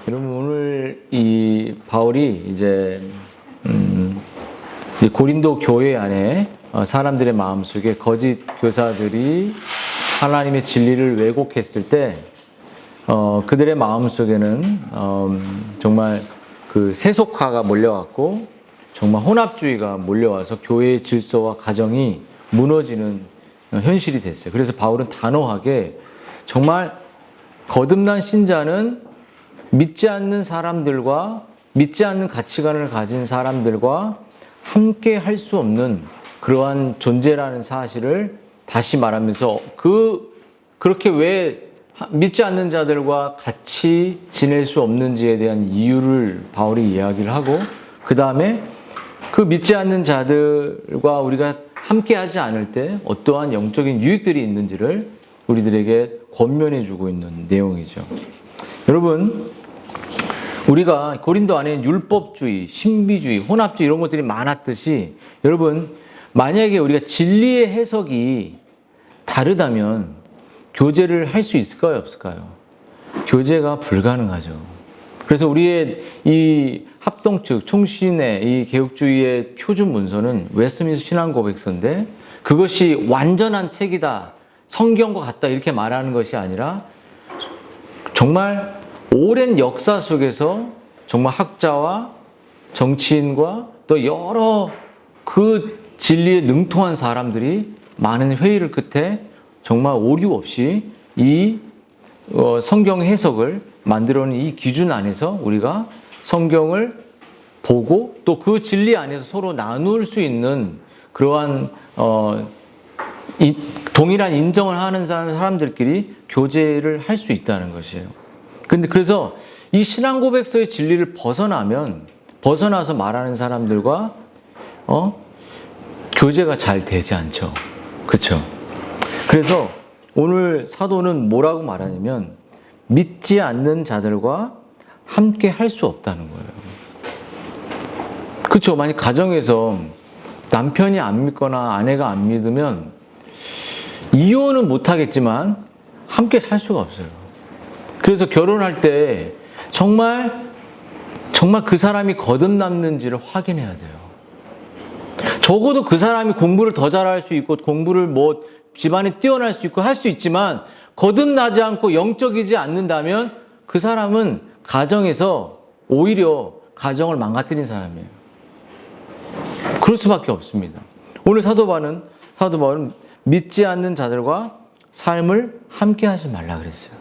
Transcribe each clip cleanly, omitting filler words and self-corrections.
여러분 오늘 이 바울이 이제 고린도 교회 안에 사람들의 마음속에 거짓 교사들이 하나님의 진리를 왜곡했을 때 그들의 마음속에는 정말 그 세속화가 몰려왔고 정말 혼합주의가 몰려와서 교회의 질서와 가정이 무너지는 현실이 됐어요. 그래서 바울은 단호하게 정말 거듭난 신자는 믿지 않는 사람들과 믿지 않는 가치관을 가진 사람들과 함께 할 수 없는 그러한 존재라는 사실을 다시 말하면서 그렇게 왜 믿지 않는 자들과 같이 지낼 수 없는지에 대한 이유를 바울이 이야기를 하고 그 다음에 그 믿지 않는 자들과 우리가 함께 하지 않을 때 어떠한 영적인 유익들이 있는지를 우리들에게 권면해 주고 있는 내용이죠. 여러분, 우리가 고린도 안에 율법주의, 신비주의, 혼합주의 이런 것들이 많았듯이 여러분, 만약에 우리가 진리의 해석이 다르다면 교제를 할 수 있을까요? 없을까요? 교제가 불가능하죠. 그래서 우리의 이 합동 측, 총신의 이 개혁주의의 표준 문서는 웨스트민스터 신앙고백서인데 그것이 완전한 책이다, 성경과 같다 이렇게 말하는 것이 아니라 정말 오랜 역사 속에서 정말 학자와 정치인과 또 여러 그 진리에 능통한 사람들이 많은 회의를 끝에 정말 오류 없이 이 성경 해석을 만들어낸 이 기준 안에서 우리가 성경을 보고 또 그 진리 안에서 서로 나눌 수 있는 그러한 동일한 인정을 하는 사람들끼리 교제를 할 수 있다는 것이에요. 그래서 이 신앙 고백서의 진리를 벗어나서 말하는 사람들과 교제가 잘 되지 않죠. 그렇죠? 그래서 오늘 사도는 뭐라고 말하냐면 믿지 않는 자들과 함께 할 수 없다는 거예요. 그렇죠? 만약 가정에서 남편이 안 믿거나 아내가 안 믿으면 이혼은 못 하겠지만 함께 살 수가 없어요. 그래서 결혼할 때 정말 그 사람이 거듭났는지를 확인해야 돼요. 적어도 그 사람이 공부를 더 잘할 수 있고 공부를 뭐 집안에 뛰어날 수 있고 할 수 있지만 거듭나지 않고 영적이지 않는다면 그 사람은 가정에서 오히려 가정을 망가뜨린 사람이에요. 그럴 수밖에 없습니다. 오늘 사도 바울은 믿지 않는 자들과 삶을 함께 하지 말라 그랬어요.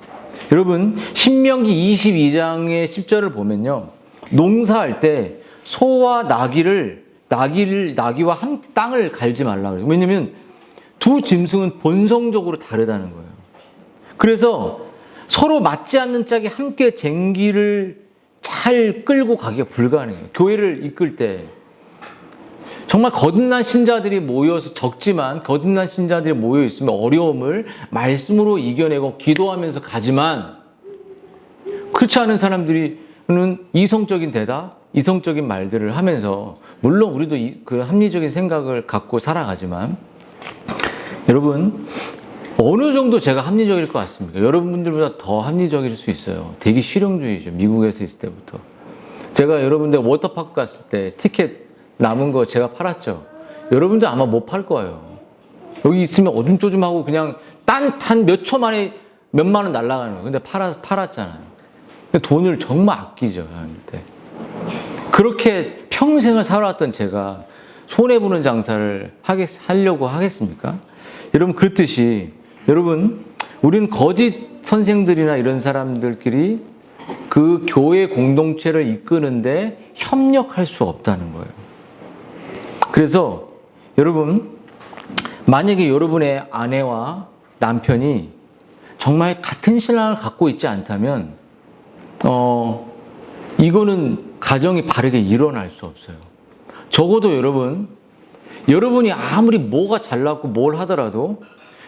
여러분 신명기 22장의 10절을 보면요. 농사할 때 소와 나귀와 함께 땅을 갈지 말라 그래요. 왜냐하면 두 짐승은 본성적으로 다르다는 거예요. 그래서 서로 맞지 않는 짝이 함께 쟁기를 잘 끌고 가기가 불가능해요. 교회를 이끌 때 정말 거듭난 신자들이 모여서 적지만 거듭난 신자들이 모여 있으면 어려움을 말씀으로 이겨내고 기도하면서 가지만 그렇지 않은 사람들은 이성적인 대답, 이성적인 말들을 하면서 물론 우리도 그 합리적인 생각을 갖고 살아가지만 여러분 어느 정도 제가 합리적일 것 같습니까? 여러분들보다 더 합리적일 수 있어요. 되게 실용주의죠. 미국에서 있을 때부터. 제가 여러분들 워터파크 갔을 때 티켓 남은 거 제가 팔았죠. 여러분들 아마 못 팔 거예요. 여기 있으면 어둠조줌하고 그냥 단 몇 초 만에 몇만 원 날아가는 거예요. 근데 팔았잖아요. 돈을 정말 아끼죠. 그렇게 평생을 살아왔던 제가 손해보는 장사를 하려고 하겠습니까? 여러분 그렇듯이 여러분 우리는 거짓 선생들이나 이런 사람들끼리 그 교회 공동체를 이끄는데 협력할 수 없다는 거예요. 그래서 여러분 만약에 여러분의 아내와 남편이 정말 같은 신앙을 갖고 있지 않다면 이거는 가정이 바르게 일어날 수 없어요. 적어도 여러분이 아무리 뭐가 잘났고 뭘 하더라도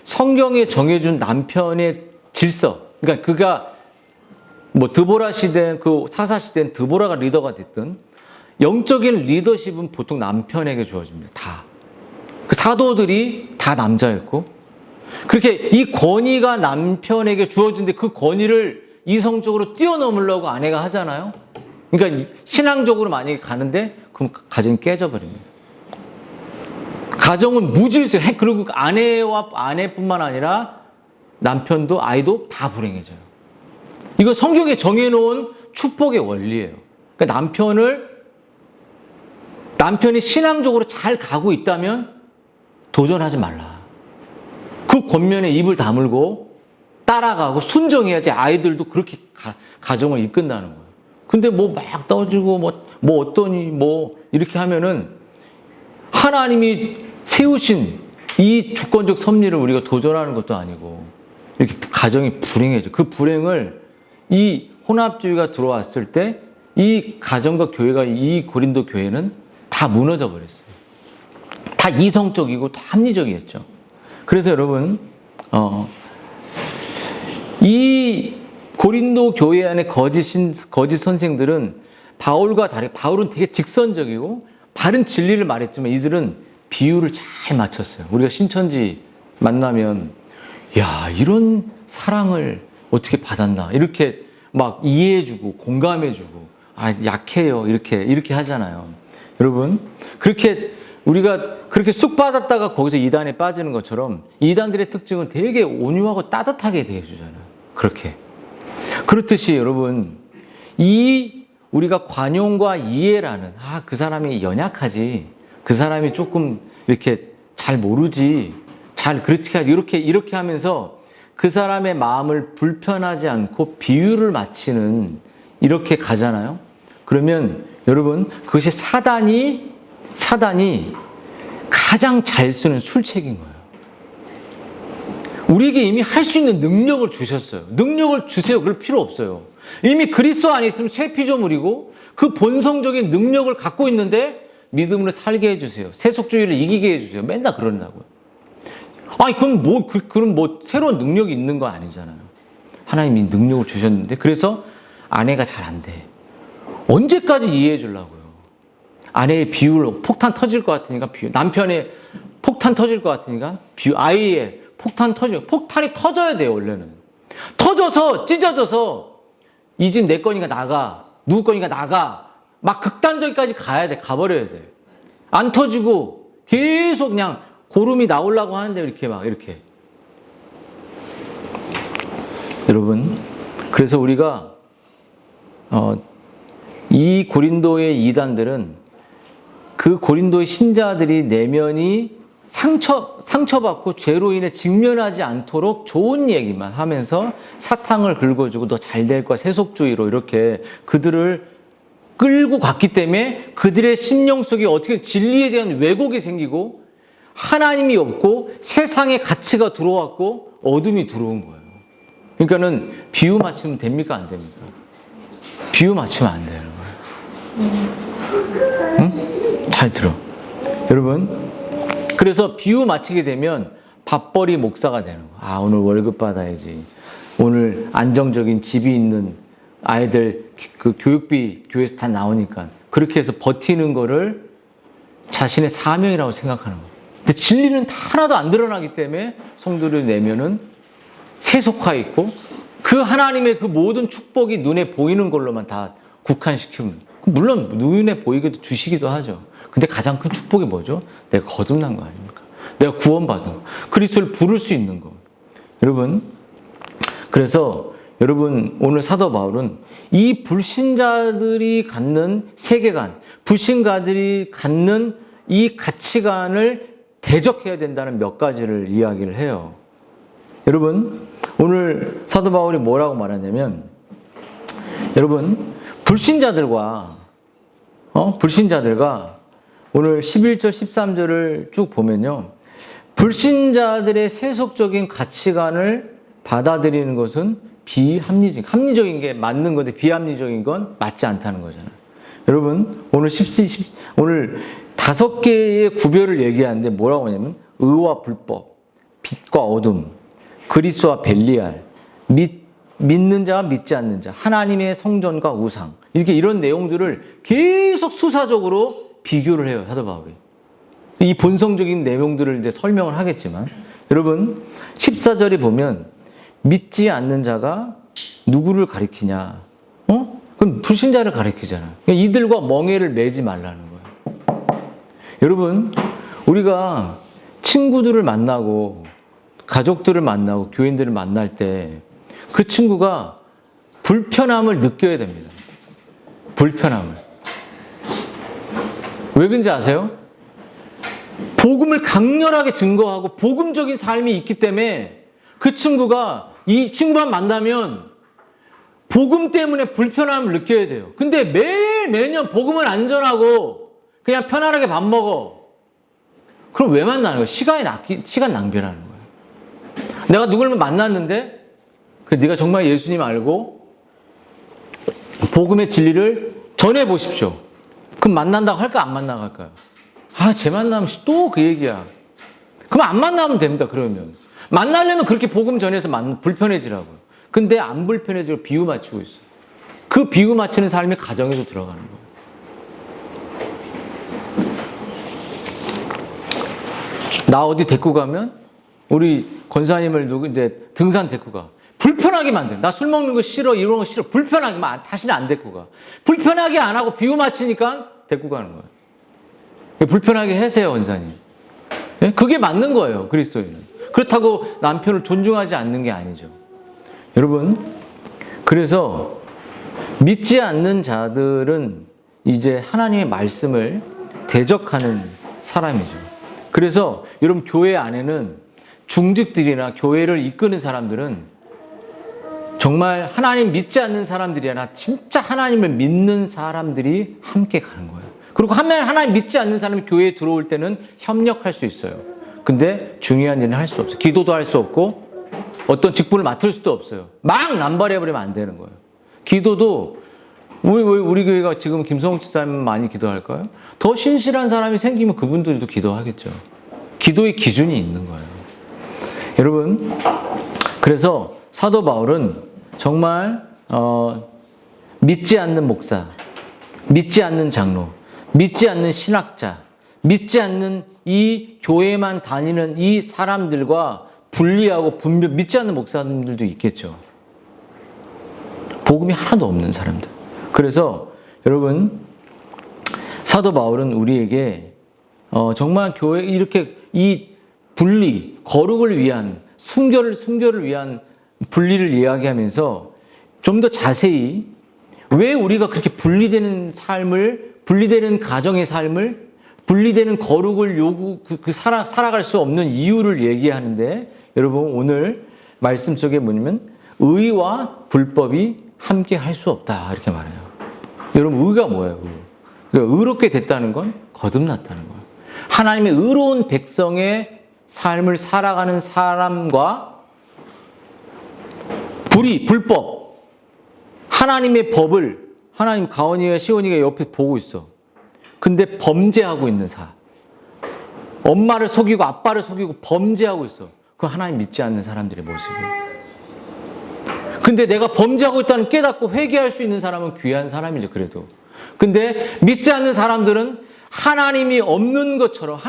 성경에 정해준 남편의 질서, 그러니까 그가 뭐 드보라 시대는 그 사사 시대는 드보라가 리더가 됐든 영적인 리더십은 보통 남편에게 주어집니다. 다. 그 사도들이 다 남자였고 그렇게 이 권위가 남편에게 주어진데 그 권위를 이성적으로 뛰어넘으려고 아내가 하잖아요. 그러니까 신앙적으로 만약에 가는데 그럼 가정이 깨져버립니다. 가정은 무질서. 그리고 아내뿐만 아니라 남편도 아이도 다 불행해져요. 이거 성경에 정해놓은 축복의 원리예요. 그러니까 남편이 신앙적으로 잘 가고 있다면 도전하지 말라. 그 권면에 입을 다물고 따라가고 순종해야지 아이들도 그렇게 가정을 이끈다는 거예요. 근데 뭐 막 떠주고 뭐 어떠니 뭐 이렇게 하면은 하나님이 세우신 이 주권적 섭리를 우리가 도전하는 것도 아니고 이렇게 가정이 불행해져. 그 불행을 이 혼합주의가 들어왔을 때 이 가정과 교회가 이 고린도 교회는 다 무너져 버렸어요. 다 이성적이고 다 합리적이었죠. 그래서 여러분 이 고린도 교회 안에 거짓 선생들은 바울과 다르게 바울은 되게 직선적이고 바른 진리를 말했지만 이들은 비유를 잘 맞췄어요. 우리가 신천지 만나면 야 이런 사랑을 어떻게 받았나 이렇게 막 이해해주고 공감해주고 약해요 이렇게 하잖아요. 여러분 그렇게 우리가 그렇게 쑥 받았다가 거기서 이단에 빠지는 것처럼 이단들의 특징은 되게 온유하고 따뜻하게 대해주잖아요. 그렇듯이 여러분 우리가 관용과 이해라는 그 사람이 연약하지 그 사람이 조금 이렇게 잘 모르지 잘 그렇게 하지 이렇게 하면서 그 사람의 마음을 불편하지 않고 비유를 맞추는 이렇게 가잖아요. 그러면 여러분 그것이 사단이 가장 잘 쓰는 술책인 거예요. 우리에게 이미 할 수 있는 능력을 주셨어요. 능력을 주세요. 그럴 필요 없어요. 이미 그리스도 안에 있으면 새 피조물이고 그 본성적인 능력을 갖고 있는데 믿음으로 살게 해주세요. 세속주의를 이기게 해주세요. 맨날 그런다고요. 그럼 새로운 능력이 있는 거 아니잖아요. 하나님이 능력을 주셨는데 그래서 아내가 잘 안 돼. 언제까지 이해해 주려고요? 아내의 비유를 폭탄 터질 것 같으니까 남편의 폭탄 터질 것 같으니까 아이의 폭탄이 터져야 돼요. 원래는 터져서 찢어져서 이 집 내 거니까 나가 누구 거니까 나가 막 극단적까지 가버려야 돼. 안 터지고 계속 그냥 고름이 나오려고 하는데 이렇게 여러분 그래서 우리가 이 고린도의 이단들은 그 고린도의 신자들이 내면이 상처받고 죄로 인해 직면하지 않도록 좋은 얘기만 하면서 사탕을 긁어주고 너 잘 될 거야 세속주의로 이렇게 그들을 끌고 갔기 때문에 그들의 심령 속에 어떻게 진리에 대한 왜곡이 생기고 하나님이 없고 세상의 가치가 들어왔고 어둠이 들어온 거예요. 그러니까는 비유 맞추면 됩니까 안 됩니까? 비유 맞추면 안 되는 거예요. 응? 잘 들어. 여러분 그래서 비유 맞추게 되면 밥벌이 목사가 되는 거예요. 오늘 월급 받아야지. 오늘 안정적인 집이 있는 아이들 그 교육비 교회에서 다 나오니까 그렇게 해서 버티는 거를 자신의 사명이라고 생각하는 거예요. 근데 진리는 하나도 안 드러나기 때문에 성도를 내면은 세속화 있고 그 하나님의 그 모든 축복이 눈에 보이는 걸로만 다 국한시키면 물론 눈에 보이기도 주시기도 하죠. 근데 가장 큰 축복이 뭐죠? 내가 거듭난 거 아닙니까? 내가 구원받은 거. 그리스도를 부를 수 있는 거. 여러분 그래서 여러분 오늘 사도 바울은 이 불신자들이 갖는 세계관, 불신자들이 갖는 이 가치관을 대적해야 된다는 몇 가지를 이야기를 해요. 여러분 오늘 사도 바울이 뭐라고 말하냐면 여러분 불신자들과 오늘 11절 13절을 쭉 보면요. 불신자들의 세속적인 가치관을 받아들이는 것은 합리적인 게 맞는 건데 비합리적인 건 맞지 않다는 거잖아요. 여러분 오늘 오늘 5개의 구별을 얘기하는데 뭐라고 하냐면 의와 불법, 빛과 어둠, 그리스와 벨리알, 믿는 자와 믿지 않는 자, 하나님의 성전과 우상 이런 내용들을 계속 수사적으로 비교를 해요. 사도 바울이. 이 본성적인 내용들을 이제 설명을 하겠지만 여러분 14절에 보면 믿지 않는 자가 누구를 가리키냐? 그럼 불신자를 가리키잖아. 그러니까 이들과 멍해를 매지 말라는 거예요. 여러분, 우리가 친구들을 만나고 가족들을 만나고 교인들을 만날 때 그 친구가 불편함을 느껴야 됩니다. 불편함을. 왜 그런지 아세요? 복음을 강렬하게 증거하고 복음적인 삶이 있기 때문에 그 친구가 이 친구만 만나면 복음 때문에 불편함을 느껴야 돼요. 근데 매년 복음을 안 전하고 그냥 편안하게 밥 먹어. 그럼 왜 만나는 거야? 시간 낭비라는 거예요. 내가 누굴 만났는데 네가 정말 예수님 알고 복음의 진리를 전해 보십시오. 그럼 만난다고 할까 안 만나고 할까요? 쟤 만나면 또 그 얘기야. 그럼 안 만나면 됩니다. 그러면 만나려면 그렇게 복음 전해서 불편해지라고요. 근데 안 불편해지고 비유 맞추고 있어. 그 비유 맞추는 삶이 가정에도 들어가는 거예요. 나 어디 데리고 가면 우리 권사님을 이제 등산 데리고 가. 불편하게 만든. 나 술 먹는 거 싫어. 이런 거 싫어. 불편하게 다시는 안 데리고 가. 불편하게 안 하고 비유 맞추니까 데리고 가는 거예요. 불편하게 하세요, 권사님. 그게 맞는 거예요, 그리스도인은. 그렇다고 남편을 존중하지 않는 게 아니죠. 여러분, 그래서 믿지 않는 자들은 이제 하나님의 말씀을 대적하는 사람이죠. 그래서 여러분 교회 안에는 중직들이나 교회를 이끄는 사람들은 정말 하나님 믿지 않는 사람들이 아니라 진짜 하나님을 믿는 사람들이 함께 가는 거예요. 그리고 하나님 믿지 않는 사람이 교회에 들어올 때는 협력할 수 있어요. 근데 중요한 일은 할 수 없어요. 기도도 할 수 없고 어떤 직분을 맡을 수도 없어요. 막 남발해버리면 안 되는 거예요. 기도도 우리 교회가 지금 김성욱 집사님 많이 기도할까요? 더 신실한 사람이 생기면 그분들도 기도하겠죠. 기도의 기준이 있는 거예요. 여러분, 그래서 사도 바울은 정말 믿지 않는 목사, 믿지 않는 장로, 믿지 않는 신학자, 믿지 않는 이 교회만 다니는 이 사람들과 분리하고 믿지 않는 목사님들도 있겠죠. 복음이 하나도 없는 사람들. 그래서 여러분, 사도 바울은 우리에게 정말 교회 이렇게 이 분리, 거룩을 위한 순교를 위한 분리를 이야기하면서 좀 더 자세히 왜 우리가 그렇게 분리되는 삶을, 분리되는 가정의 삶을, 분리되는 거룩을 살아갈 수 없는 이유를 얘기하는데, 여러분 오늘 말씀 속에 뭐냐면 의와 불법이 함께 할 수 없다 이렇게 말해요. 여러분 의가 뭐예요? 그러니까 의롭게 됐다는 건 거듭났다는 거예요. 하나님의 의로운 백성의 삶을 살아가는 사람과 불법, 하나님의 법을 하나님 가온이와 시온이가 옆에 보고 있어. 근데 범죄하고 있는 엄마를 속이고 아빠를 속이고 범죄하고 있어. 그건 하나님 믿지 않는 사람들의 모습이에요. 근데 내가 범죄하고 있다는 깨닫고 회개할 수 있는 사람은 귀한 사람이죠, 그래도. 근데 믿지 않는 사람들은 하나님이 없는 것처럼,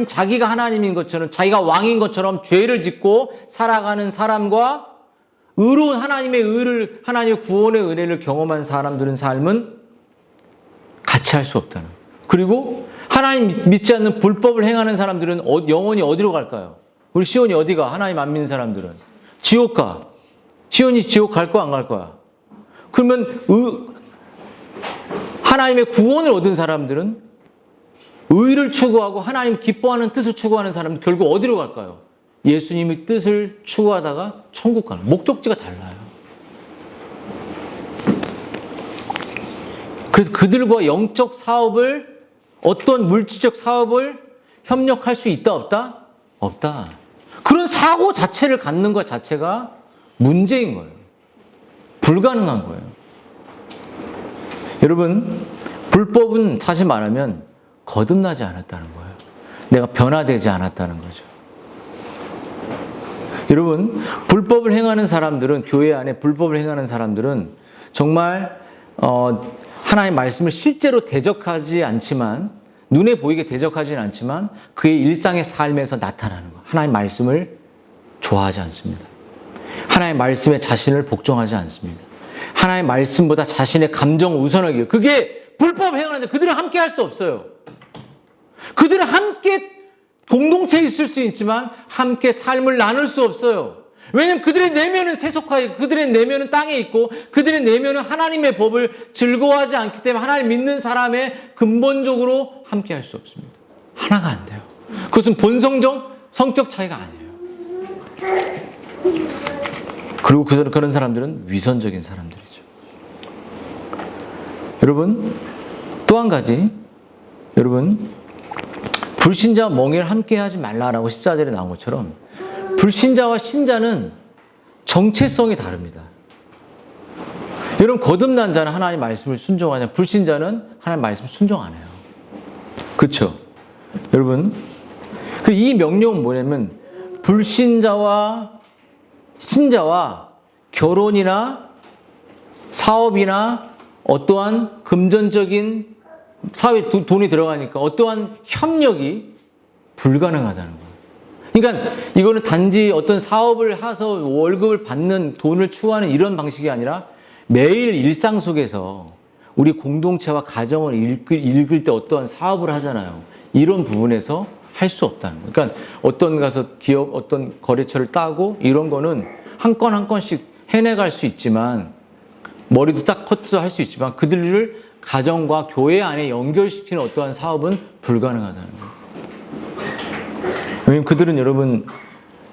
자기가 하나님인 것처럼, 자기가 왕인 것처럼 죄를 짓고 살아가는 사람과 의로운 하나님의 구원의 은혜를 경험한 사람들은 삶은 같이 할 수 없다는. 그리고 하나님 믿지 않는 불법을 행하는 사람들은 영원히 어디로 갈까요? 우리 시온이 어디가? 하나님 안 믿는 사람들은 지옥 가. 시온이 지옥 갈 거야, 안 갈 거야? 그러면 하나님의 구원을 얻은 사람들은 의를 추구하고 하나님 기뻐하는 뜻을 추구하는 사람은 결국 어디로 갈까요? 예수님의 뜻을 추구하다가 천국 가는. 목적지가 달라요. 그래서 그들과 영적 사업을, 어떤 물질적 사업을 협력할 수 있다 없다? 없다. 그런 사고 자체를 갖는 것 자체가 문제인 거예요. 불가능한 거예요. 여러분, 불법은 다시 말하면 거듭나지 않았다는 거예요. 내가 변화되지 않았다는 거죠. 여러분, 불법을 행하는 사람들은, 교회 안에 불법을 행하는 사람들은 정말 하나님의 말씀을 실제로 대적하지 않지만, 눈에 보이게 대적하지는 않지만 그의 일상의 삶에서 나타나는 거. 하나님의 말씀을 좋아하지 않습니다. 하나님의 말씀에 자신을 복종하지 않습니다. 하나님의 말씀보다 자신의 감정을 우선하기 위해. 그게 불법 행하는데 그들은 함께 할 수 없어요. 그들은 함께 공동체에 있을 수 있지만 함께 삶을 나눌 수 없어요. 왜냐하면 그들의 내면은 세속화에, 그들의 내면은 땅에 있고 그들의 내면은 하나님의 법을 즐거워하지 않기 때문에 하나님 믿는 사람의 근본적으로 함께 할 수 없습니다. 하나가 안 돼요. 그것은 본성적 성격 차이가 아니에요. 그리고 그런 사람들은 위선적인 사람들이죠. 여러분, 또 한 가지, 여러분, 불신자와 멍에를 함께 하지 말라라고 14절에 나온 것처럼 불신자와 신자는 정체성이 다릅니다. 여러분, 거듭난 자는 하나님 말씀을 순종하냐, 불신자는 하나님 말씀을 순종 안 해요. 그렇죠? 여러분, 이 명령은 뭐냐면 불신자와 신자와 결혼이나 사업이나 어떠한 금전적인 사회에 돈이 들어가니까 어떠한 협력이 불가능하다는 거예요. 그러니까 이거는 단지 어떤 사업을 해서 월급을 받는 돈을 추구하는 이런 방식이 아니라 매일 일상 속에서 우리 공동체와 가정을 읽을 때 어떠한 사업을 하잖아요. 이런 부분에서 할 수 없다는 거예요. 그러니까 어떤 가서 기업 어떤 거래처를 따고 이런 거는 한 건 한 건씩 해내갈 수 있지만 머리도 딱 커트도 할 수 있지만 그들을 가정과 교회 안에 연결시키는 어떠한 사업은 불가능하다는 거예요. 왜냐하면 그들은 여러분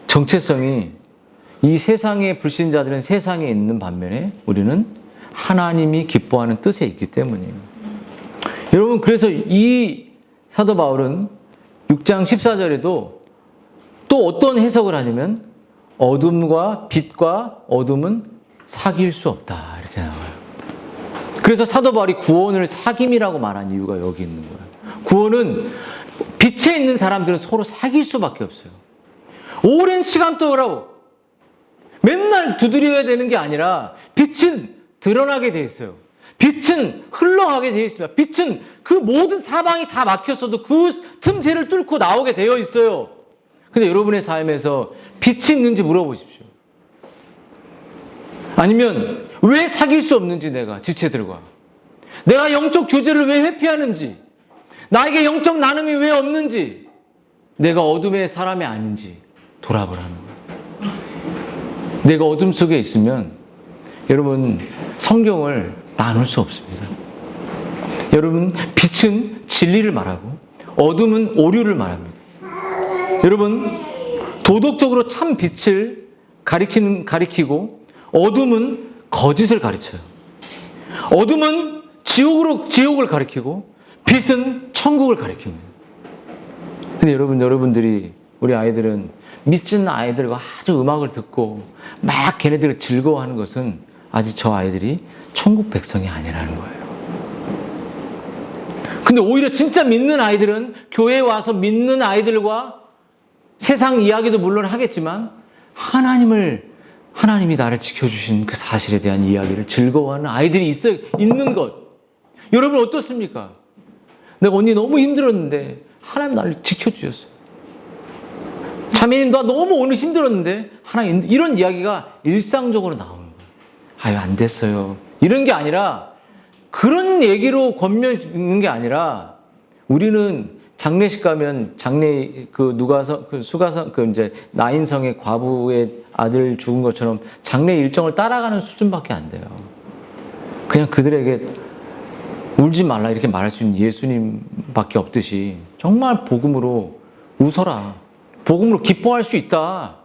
정체성이 이 세상의 불신자들은 세상에 있는 반면에 우리는 하나님이 기뻐하는 뜻에 있기 때문이에요. 여러분 그래서 이 사도 바울은 6장 14절에도 또 어떤 해석을 하냐면 어둠과 빛과 어둠은 사귈 수 없다 이렇게 나와요. 그래서 사도 바울이 구원을 사귐이라고 말한 이유가 여기 있는 거예요. 구원은 빛에 있는 사람들은 서로 사귈 수밖에 없어요. 오랜 시간 동안 맨날 두드려야 되는 게 아니라 빛은 드러나게 돼 있어요. 빛은 흘러가게 되어 있습니다. 빛은 그 모든 사방이 다 막혔어도 그 틈새를 뚫고 나오게 되어 있어요. 근데 여러분의 삶에서 빛이 있는지 물어보십시오. 아니면 왜 사귈 수 없는지 내가 지체들과 내가 영적 교제를 왜 회피하는지 나에게 영적 나눔이 왜 없는지 내가 어둠의 사람이 아닌지 돌아보라는 거예요. 내가 어둠 속에 있으면 여러분 성경을 나눌 수 없습니다. 여러분 빛은 진리를 말하고 어둠은 오류를 말합니다. 여러분 도덕적으로 참 빛을 가리키고 어둠은 거짓을 가르쳐요. 어둠은 지옥을 가리키고 빛은 천국을 가리킵니다. 근데 여러분들이 우리 아이들은 믿는 아이들과 아주 음악을 듣고 막 걔네들을 즐거워하는 것은 아직 저 아이들이 천국 백성이 아니라는 거예요. 근데 오히려 진짜 믿는 아이들은 교회에 와서 믿는 아이들과 세상 이야기도 물론 하겠지만 하나님이 나를 지켜주신 그 사실에 대한 이야기를 즐거워하는 아이들이 있는 것. 여러분 어떻습니까? 내가 언니 너무 힘들었는데 하나님 나를 지켜주셨어요. 자매님 나 너무 오늘 힘들었는데 하나님 이런 이야기가 일상적으로 나오는 거예요. 아유 안 됐어요. 이런 게 아니라 그런 얘기로 건면있는 게 아니라 우리는 장례식 가면 수가성 이제 나인성의 과부의 아들 죽은 것처럼 장례 일정을 따라가는 수준밖에 안 돼요. 그냥 그들에게 울지 말라 이렇게 말할 수 있는 예수님밖에 없듯이 정말 복음으로 웃어라. 복음으로 기뻐할 수 있다.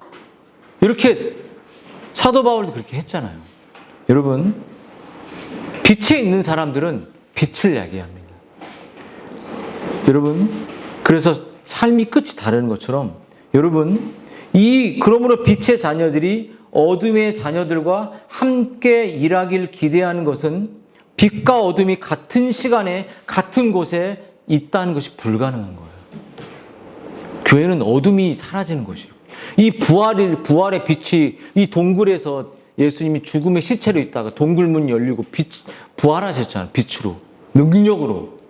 이렇게 사도 바울도 그렇게 했잖아요. 여러분 빛에 있는 사람들은 빛을 야기합니다. 여러분 그래서 삶이 끝이 다른 것처럼 여러분 그러므로 빛의 자녀들이 어둠의 자녀들과 함께 일하길 기대하는 것은 빛과 어둠이 같은 시간에 같은 곳에 있다는 것이 불가능한 거예요. 교회는 어둠이 사라지는 것이에요. 이 부활의 빛이 이 동굴에서 예수님이 죽음의 시체로 있다가 동굴문 열리고 부활하셨잖아요. 빛으로, 능력으로.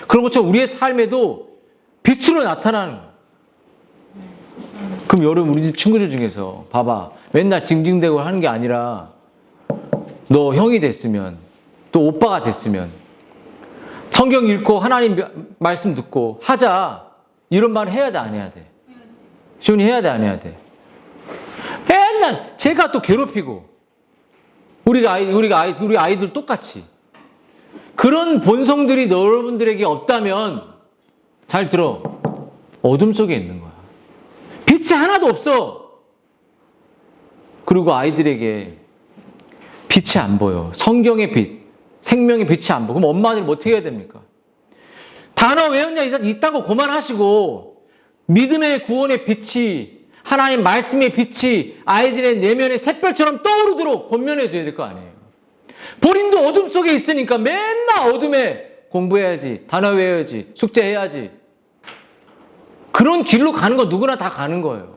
그런 것처럼 우리의 삶에도 빛으로 나타나는 거예요. 그럼 여러분 우리 친구들 중에서 봐봐. 맨날 징징대고 하는 게 아니라 너 형이 됐으면 또 오빠가 됐으면 성경 읽고 하나님 말씀 듣고 하자. 이런 말 해야 돼, 안 해야 돼? 시온이 해야 돼, 안 해야 돼? 맨날 제가 또 괴롭히고 우리 아이들 똑같이 그런 본성들이 여러분들에게 없다면 잘 들어. 어둠 속에 있는 거야. 빛이 하나도 없어. 그리고 아이들에게 빛이 안 보여. 성경의 빛, 생명의 빛이 안 보여. 그럼 엄마들은 어떻게 해야 됩니까? 단어 외웠냐 있다고 그만하시고 믿음의 구원의 빛이 하나님 말씀의 빛이 아이들의 내면의 샛별처럼 떠오르도록 권면해 줘야 될 거 아니에요. 본인도 어둠 속에 있으니까 맨날 어둠에 공부해야지, 단어 외워야지, 숙제해야지. 그런 길로 가는 거 누구나 다 가는 거예요.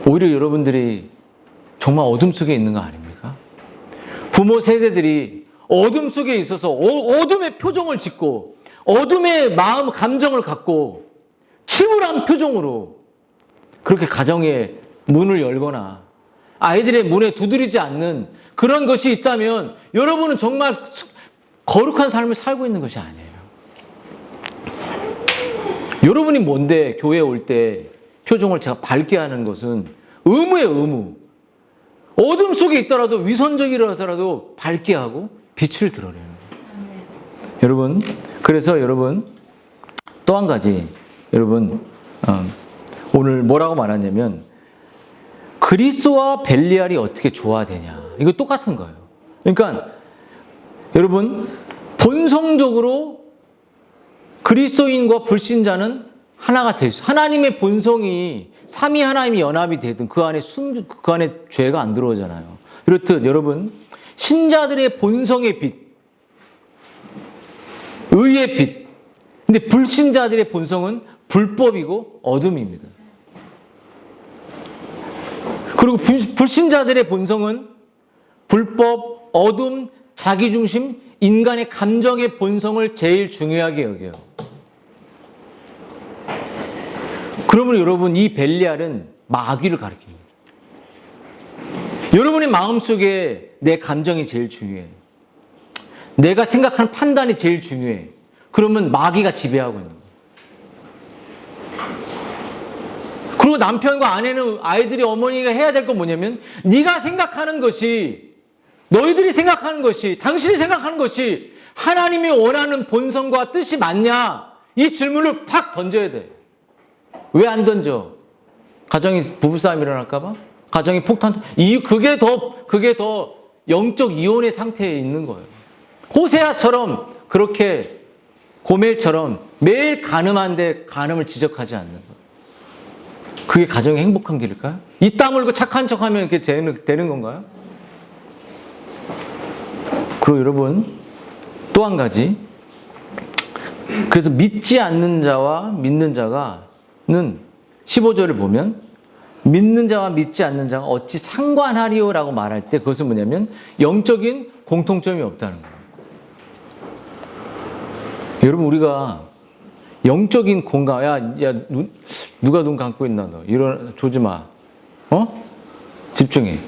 오히려 여러분들이 정말 어둠 속에 있는 거 아닙니까? 부모 세대들이 어둠 속에 있어서 어둠의 표정을 짓고 어둠의 마음, 감정을 갖고 침울한 표정으로 그렇게 가정의 문을 열거나 아이들의 문에 두드리지 않는 그런 것이 있다면 여러분은 정말 거룩한 삶을 살고 있는 것이 아니에요. 여러분이 뭔데 교회에 올 때 표정을 제가 밝게 하는 것은 의무예요, 의무. 어둠 속에 있더라도 위선적이라서라도 밝게 하고 빛을 드러내는 거예요. 여러분, 그래서 여러분 또 한 가지 여러분 오늘 뭐라고 말하냐면 그리스도와 벨리알이 어떻게 조화되냐. 이거 똑같은 거예요. 그러니까 여러분 본성적으로 그리스도인과 불신자는 하나가 될 수. 하나님의 본성이 삼위 하나님이 연합이 되든 그 안에 죄가 안 들어오잖아요. 그렇듯 여러분 신자들의 본성의 빛, 의의 빛. 근데 불신자들의 본성은 불법이고 어둠입니다. 그리고 불신자들의 본성은 불법, 어둠, 자기중심, 인간의 감정의 본성을 제일 중요하게 여겨요. 그러면 여러분 이 벨리알은 마귀를 가리킵니다. 여러분의 마음속에 내 감정이 제일 중요해. 내가 생각하는 판단이 제일 중요해. 그러면 마귀가 지배하고 있는 거예요. 그리고 남편과 아내는 아이들이 어머니가 해야 될 건 뭐냐면 네가 생각하는 것이 너희들이 생각하는 것이 당신이 생각하는 것이 하나님이 원하는 본성과 뜻이 맞냐? 이 질문을 팍 던져야 돼. 왜 안 던져? 가정이 부부싸움 일어날까 봐? 가정이 폭탄 그게 더 영적 이혼의 상태에 있는 거예요. 호세아처럼 그렇게 고멜처럼 매일 간음한데 간음을 지적하지 않는 거예요. 그게 가정의 행복한 길일까요? 이 땀 흘고 착한 척하면 이렇게 되는 건가요? 그리고 여러분 또 한 가지 그래서 믿지 않는 자와 믿는 자가는 15절을 보면 믿는 자와 믿지 않는 자가 어찌 상관하리요라고 말할 때 그것은 뭐냐면 영적인 공통점이 없다는 거예요. 여러분 우리가 영적인 공감 누가 눈 감고 있나 너 조지 마. 집중해.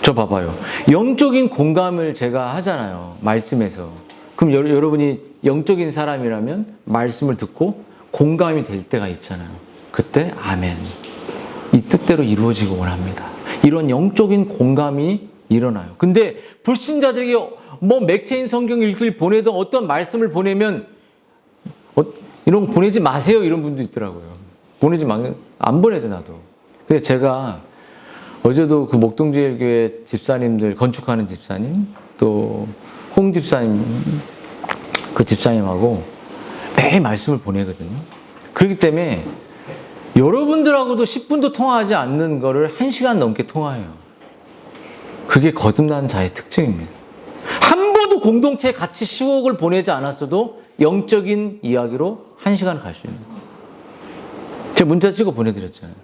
저 봐봐요. 영적인 공감을 제가 하잖아요. 말씀에서. 그럼 여러분이 영적인 사람이라면 말씀을 듣고 공감이 될 때가 있잖아요. 그때 아멘. 이 뜻대로 이루어지고 원합니다. 이런 영적인 공감이 일어나요. 근데 불신자들에게 뭐 맥체인 성경 읽기를 보내든 어떤 말씀을 보내면 이런 거 보내지 마세요. 이런 분도 있더라고요. 안 보내도 나도. 근데 제가 어제도 그 목동제일교회 집사님들, 건축하는 집사님, 또 홍 집사님, 그 집사님하고 매일 말씀을 보내거든요. 그렇기 때문에 여러분들하고도 10분도 통화하지 않는 거를 1시간 넘게 통화해요. 그게 거듭난 자의 특징입니다. 한 번도 공동체에 같이 시옥을 보내지 않았어도 영적인 이야기로 1시간 갈 수 있는 거예요. 제가 문자 찍어 보내드렸잖아요.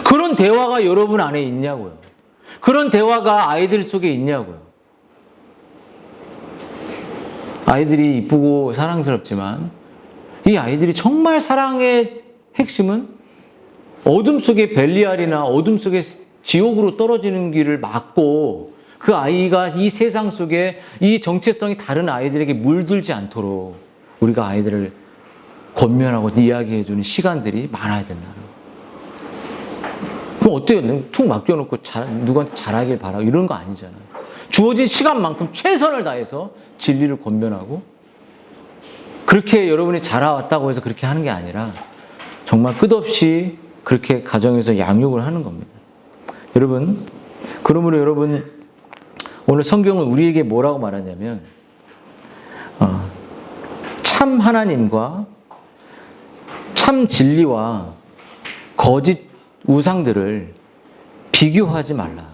그런 대화가 여러분 안에 있냐고요. 그런 대화가 아이들 속에 있냐고요. 아이들이 이쁘고 사랑스럽지만 이 아이들이 정말 사랑의 핵심은 어둠 속에 벨리알이나 어둠 속에 지옥으로 떨어지는 길을 막고 그 아이가 이 세상 속에 이 정체성이 다른 아이들에게 물들지 않도록 우리가 아이들을 권면하고 이야기해주는 시간들이 많아야 된다는 거예요. 그럼 어때요? 툭 맡겨놓고 누구한테 잘하길 바라고 이런 거 아니잖아요. 주어진 시간만큼 최선을 다해서 진리를 권면하고 그렇게 여러분이 자라왔다고 해서 그렇게 하는 게 아니라 정말 끝없이 그렇게 가정에서 양육을 하는 겁니다. 여러분, 그러므로 여러분 오늘 성경은 우리에게 뭐라고 말하냐면 참 하나님과 참 진리와 거짓 우상들을 비교하지 말라.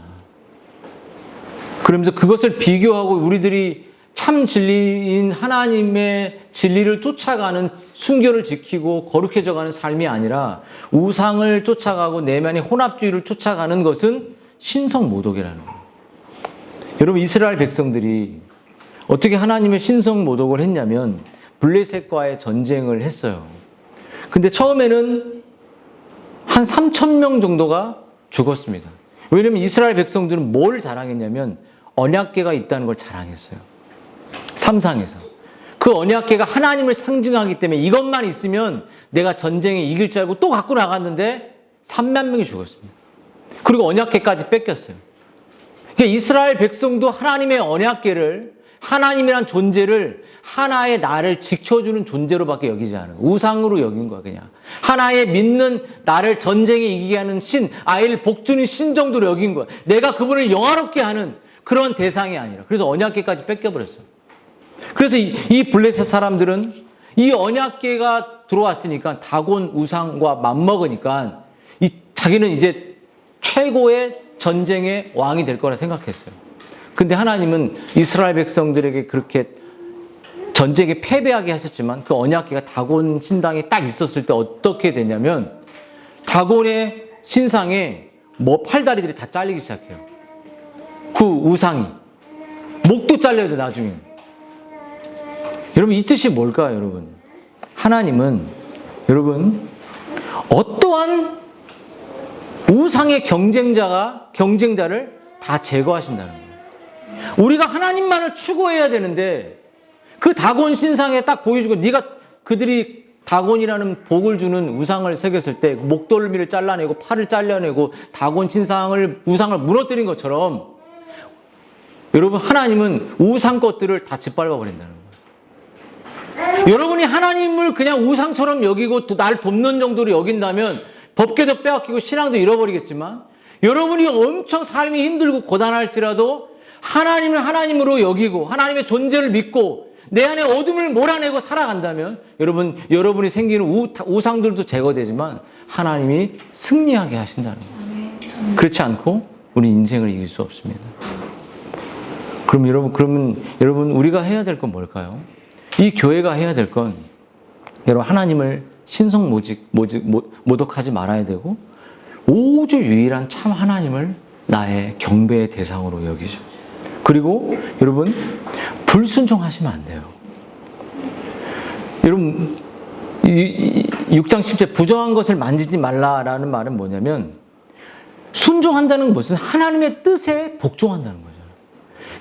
그러면서 그것을 비교하고 우리들이 참 진리인 하나님의 진리를 쫓아가는 순결을 지키고 거룩해져가는 삶이 아니라 우상을 쫓아가고 내면의 혼합주의를 쫓아가는 것은 신성모독이라는 거예요. 여러분 이스라엘 백성들이 어떻게 하나님의 신성모독을 했냐면 블레셋과의 전쟁을 했어요. 근데 처음에는 한 3,000명 정도가 죽었습니다. 왜냐하면 이스라엘 백성들은 뭘 자랑했냐면 언약궤가 있다는 걸 자랑했어요. 삼상에서. 그 언약궤가 하나님을 상징하기 때문에 이것만 있으면 내가 전쟁에 이길 줄 알고 또 갖고 나갔는데 3만 명이 죽었습니다. 그리고 언약궤까지 뺏겼어요. 그러니까 이스라엘 백성도 하나님의 언약궤를 하나님이란 존재를 하나의 나를 지켜주는 존재로밖에 여기지 않은 우상으로 여긴 거야 그냥. 하나의 믿는 나를 전쟁에 이기게 하는 신, 아이를 복주는 신 정도로 여긴 거야. 내가 그분을 영화롭게 하는 그런 대상이 아니라. 그래서 언약궤까지 뺏겨버렸어. 그래서 이 블레셋 사람들은 이 언약궤가 들어왔으니까 다곤 우상과 맞먹으니까 자기는 이제 최고의 전쟁의 왕이 될 거라 생각했어요. 근데 하나님은 이스라엘 백성들에게 그렇게 전쟁에 패배하게 하셨지만 그 언약궤가 다곤 신당에 딱 있었을 때 어떻게 되냐면 다곤의 신상에 팔다리들이 다 잘리기 시작해요. 그 우상이. 목도 잘려요 나중에. 여러분 이 뜻이 뭘까요 여러분? 하나님은 여러분 어떠한 우상의 경쟁자를 다 제거하신다는 거예요. 우리가 하나님만을 추구해야 되는데 그 다곤 신상에 딱 보여주고 네가 그들이 다곤이라는 복을 주는 우상을 새겼을 때 목덜미를 잘라내고 팔을 잘라내고 다곤 우상을 무너뜨린 것처럼 여러분 하나님은 우상 것들을 다 짓밟아 버린다는 거예요. 여러분이 하나님을 그냥 우상처럼 여기고 날 돕는 정도로 여긴다면 법궤도 빼앗기고 신앙도 잃어버리겠지만 여러분이 엄청 삶이 힘들고 고단할지라도 하나님을 하나님으로 여기고 하나님의 존재를 믿고 내 안에 어둠을 몰아내고 살아간다면 여러분이 생기는 우상들도 제거되지만 하나님이 승리하게 하신다는 거예요. 그렇지 않고 우리 인생을 이길 수 없습니다. 그러면 여러분 우리가 해야 될 건 뭘까요? 이 교회가 해야 될 건 여러분 하나님을 모독하지 말아야 되고 오주 유일한 참 하나님을 나의 경배의 대상으로 여기죠. 그리고 여러분 불순종하시면 안 돼요. 여러분 6장 10절 부정한 것을 만지지 말라라는 말은 뭐냐면 순종한다는 것은 하나님의 뜻에 복종한다는 거죠.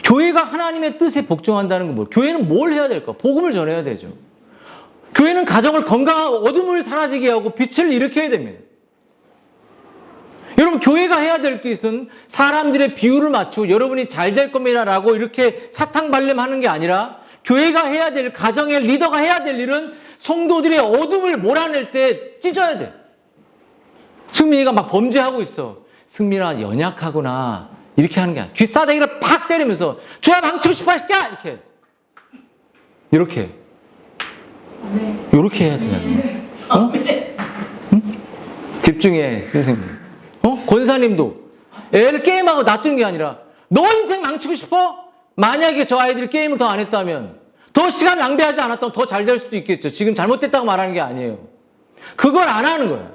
교회가 하나님의 뜻에 복종한다는 건 뭐예요? 교회는 뭘 해야 될까? 복음을 전해야 되죠. 교회는 가정을 건강하고 어둠을 사라지게 하고 빛을 일으켜야 됩니다. 여러분 교회가 해야 될 것은 사람들의 비율을 맞추고 여러분이 잘 될 겁니다라고 이렇게 사탕발림하는 게 아니라 교회가 해야 될 가정의 리더가 해야 될 일은 성도들의 어둠을 몰아낼 때 찢어야 돼. 승민이가 막 범죄하고 있어. 승민아 연약하구나 이렇게 하는 게 아니야. 귓사대기를 팍 때리면서 줘야 망치고 싶어 새끼야 이렇게 해야 되잖아요. 어? 응? 집중해 선생님. 권사님도 애를 게임하고 놔두는 게 아니라 너 인생 망치고 싶어? 만약에 저 아이들이 게임을 더 안 했다면 더 시간 낭비하지 않았다면 더 잘 될 수도 있겠죠. 지금 잘못됐다고 말하는 게 아니에요. 그걸 안 하는 거예요.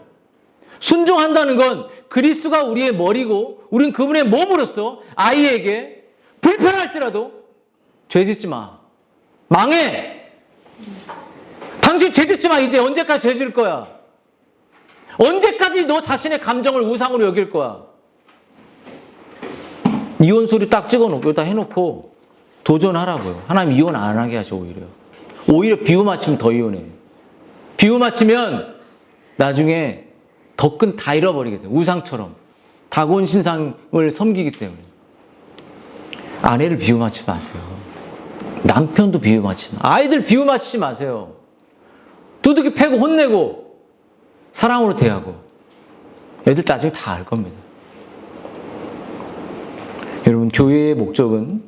순종한다는 건 그리스도가 우리의 머리고 우린 그분의 몸으로서 아이에게 불편할지라도 죄짓지 마. 망해. 당신 죄짓지 마. 이제 언제까지 죄질 거야. 언제까지 너 자신의 감정을 우상으로 여길 거야? 이혼 소리 딱 찍어놓고 여기다 해놓고 도전하라고요. 하나님 이혼 안 하게 하셔 오히려. 오히려 비유 맞추면 더 이혼해. 비유 맞추면 나중에 덕근 다 잃어버리게 돼. 우상처럼. 다곤 신상을 섬기기 때문에. 아내를 비유 맞추지 마세요. 남편도 비유 맞추지 마세요. 아이들 비유 맞추지 마세요. 두둑이 패고 혼내고 사랑으로 대하고 애들 나중에 다 알 겁니다. 여러분, 교회의 목적은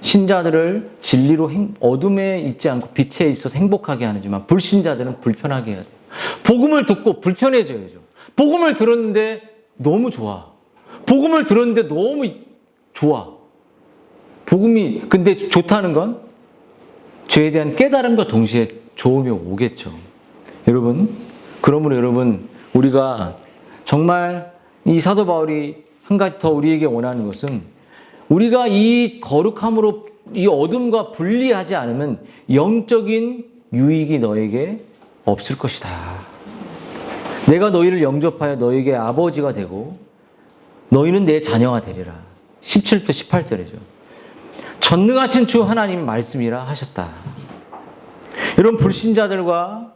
신자들을 진리로 어둠에 있지 않고 빛에 있어서 행복하게 하지만 불신자들은 불편하게 해야 돼요. 복음을 듣고 불편해져야죠. 복음을 들었는데 너무 좋아. 복음을 들었는데 너무 좋아. 복음이 근데 좋다는 건 죄에 대한 깨달음과 동시에 좋음이 오겠죠. 여러분, 그러므로 여러분, 우리가 정말 이 사도 바울이 한 가지 더 우리에게 원하는 것은 우리가 이 거룩함으로 이 어둠과 분리하지 않으면 영적인 유익이 너에게 없을 것이다. 내가 너희를 영접하여 너에게 아버지가 되고 너희는 내 자녀가 되리라. 17절 18절이죠. 전능하신 주 하나님의 말씀이라 하셨다. 이런 불신자들과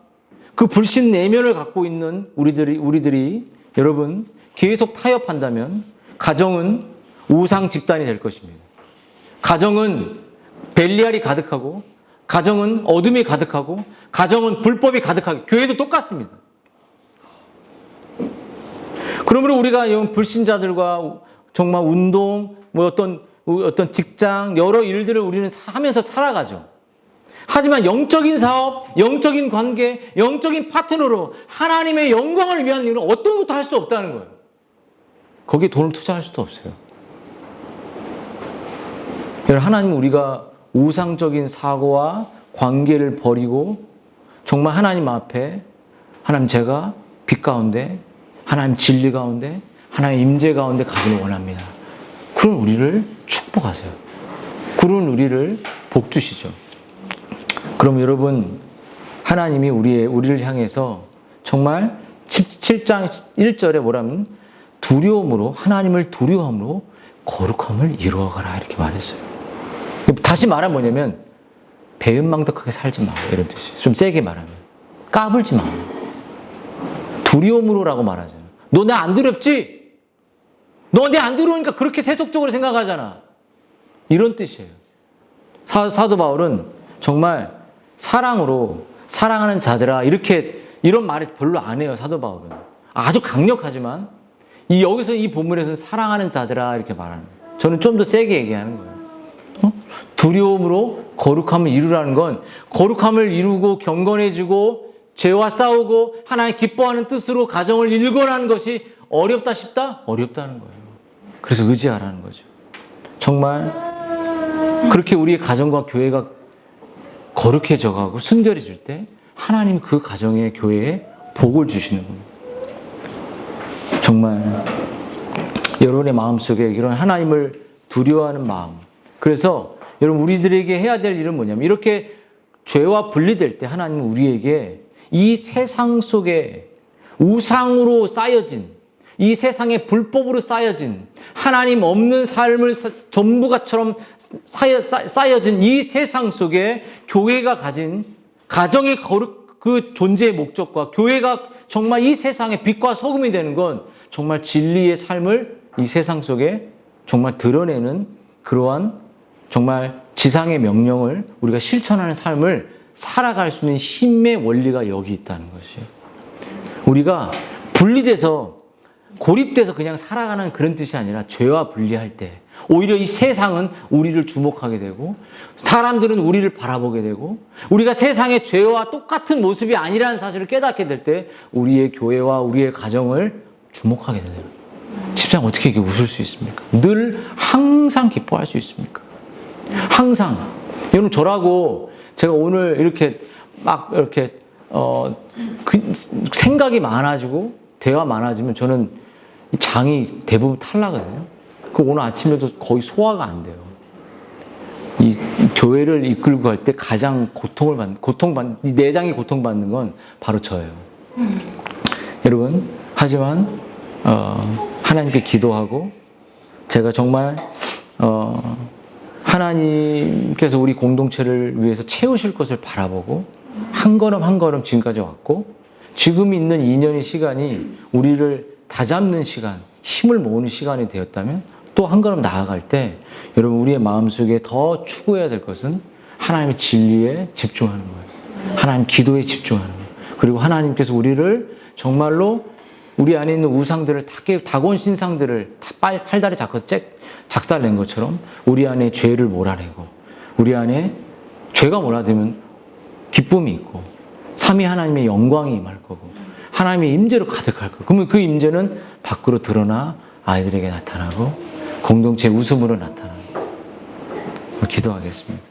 그 불신 내면을 갖고 있는 우리들이 여러분 계속 타협한다면 가정은 우상 집단이 될 것입니다. 가정은 벨리알이 가득하고 가정은 어둠이 가득하고 가정은 불법이 가득하고 교회도 똑같습니다. 그러므로 우리가 이런 불신자들과 정말 운동, 어떤 직장, 여러 일들을 우리는 하면서 살아가죠. 하지만 영적인 사업, 영적인 관계, 영적인 파트너로 하나님의 영광을 위한 일은 어떤 것도 할 수 없다는 거예요. 거기에 돈을 투자할 수도 없어요. 하나님, 우리가 우상적인 사고와 관계를 버리고 정말 하나님 앞에 하나님, 제가 빛 가운데 하나님 진리 가운데 하나님 임재 가운데 가기를 원합니다. 그런 우리를 축복하세요. 그런 우리를 복 주시죠. 그럼 여러분, 하나님이 우리를 향해서 정말 7장 1절에 뭐라면 두려움으로, 하나님을 두려움으로 거룩함을 이루어가라 이렇게 말했어요. 다시 말하면 뭐냐면 배은망덕하게 살지 마 이런 뜻이에요. 좀 세게 말하면 까불지 마. 두려움으로라고 말하잖아. 너 나 안 두렵지? 너 내 안 두려우니까 그렇게 세속적으로 생각하잖아. 이런 뜻이에요. 사도 바울은 정말 사랑으로 사랑하는 자들아 이런 말을 별로 안 해요. 사도 바울은 아주 강력하지만 여기서 이 본문에서 사랑하는 자들아 이렇게 말하는 거예요. 저는 좀 더 세게 얘기하는 거예요. 두려움으로 거룩함을 이루라는 건 거룩함을 이루고 경건해지고 죄와 싸우고 하나님 기뻐하는 뜻으로 가정을 일궈라는 것이 어렵다 싶다? 어렵다는 거예요. 그래서 의지하라는 거죠. 정말 그렇게 우리의 가정과 교회가 거룩해져가고 순결해질 때 하나님이 그 가정에 교회에 복을 주시는 겁니다. 정말 여러분의 마음속에 이런 하나님을 두려워하는 마음. 그래서 여러분, 우리들에게 해야 될 일은 뭐냐면 이렇게 죄와 분리될 때 하나님은 우리에게 이 세상 속에 우상으로 쌓여진, 이 세상에 불법으로 쌓여진 하나님 없는 삶을 전부가처럼 쌓여진 이 세상 속에 교회가 가진 가정의 그 존재의 목적과 교회가 정말 이 세상의 빛과 소금이 되는 건 정말 진리의 삶을 이 세상 속에 정말 드러내는 그러한 정말 지상의 명령을 우리가 실천하는 삶을 살아갈 수 있는 힘의 원리가 여기 있다는 것이에요. 우리가 분리돼서 고립돼서 그냥 살아가는 그런 뜻이 아니라 죄와 분리할 때 오히려 이 세상은 우리를 주목하게 되고 사람들은 우리를 바라보게 되고 우리가 세상의 죄와 똑같은 모습이 아니라는 사실을 깨닫게 될 때 우리의 교회와 우리의 가정을 주목하게 되는 거예요. 집사님, 어떻게 이렇게 웃을 수 있습니까? 늘 항상 기뻐할 수 있습니까? 항상. 여러분, 저라고 제가 오늘 이렇게 막 이렇게 생각이 많아지고 대화 많아지면 저는 장이 대부분 탈나거든요. 그 오늘 아침에도 거의 소화가 안 돼요. 이 교회를 이끌고 갈 때 가장 이 내장이 고통받는 건 바로 저예요. 여러분, 하지만 하나님께 기도하고 제가 정말 하나님께서 우리 공동체를 위해서 채우실 것을 바라보고 한 걸음 한 걸음 지금까지 왔고 지금 있는 2년의 시간이 우리를 다잡는 시간, 힘을 모으는 시간이 되었다면 또 한 걸음 나아갈 때 여러분 우리의 마음속에 더 추구해야 될 것은 하나님의 진리에 집중하는 거예요. 하나님 기도에 집중하는 거예요. 그리고 하나님께서 우리를 정말로 우리 안에 있는 우상들을 다곤 신상들을 다 팔다리 잡고 작살낸 것처럼 우리 안에 죄를 몰아내고 우리 안에 죄가 몰아들면 기쁨이 있고 삼위 하나님의 영광이 임할 거고 하나님의 임재로 가득할 거고 그러면 그 임재는 밖으로 드러나 아이들에게 나타나고 공동체의 웃음으로 나타나고 기도하겠습니다.